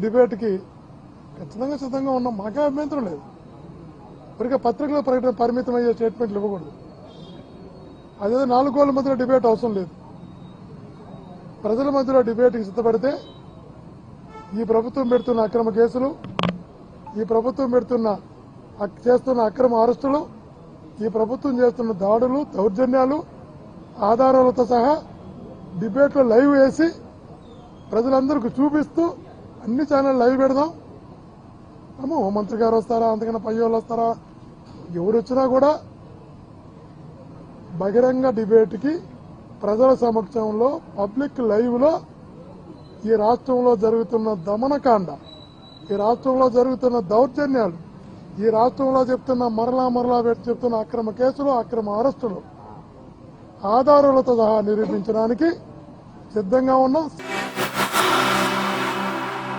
డిబేట్కి ఖచ్చితంగా సిద్ధంగా ఉన్నాం. మాకే అభ్యంతరం లేదు. ఇప్పటికే పత్రికలో ప్రకటన పరిమితం అయ్యే స్టేట్మెంట్లు ఇవ్వకూడదు. అదే 4 గోళ్ల మధ్యలో డిబేట్ అవసరం లేదు. ప్రజల మధ్యలో డిబేట్కి సిద్ధపడితే ఈ ప్రభుత్వం పెడుతున్న అక్రమ కేసులు, ఈ ప్రభుత్వం చేస్తున్న అక్రమ అరెస్టులు, ఈ ప్రభుత్వం చేస్తున్న దాడులు, దౌర్జన్యాలు ఆధారాలతో సహా డిబేట్లో లైవ్ వేసి ప్రజలందరికీ చూపిస్తూ అన్ని ఛానల్ లైవ్ పెడదాం. హోంమంత్రి గారు వస్తారా, అంతకన్నా పై వాళ్ళు వస్తారా, ఎవరు వచ్చినా కూడా బహిరంగ డిబేట్కి ప్రజల సమక్షంలో పబ్లిక్ లైవ్లో ఈ రాష్ట్రంలో జరుగుతున్న దమనకాండ, ఈ రాష్ట్రంలో జరుగుతున్న దౌర్జన్యాలు, ఈ రాష్ట్రంలో మరలా చెప్తున్న అక్రమ కేసులు, అక్రమ అరెస్టులు ఆధారాలతో సహా నిరూపించడానికి సిద్ధంగా ఉన్నాం.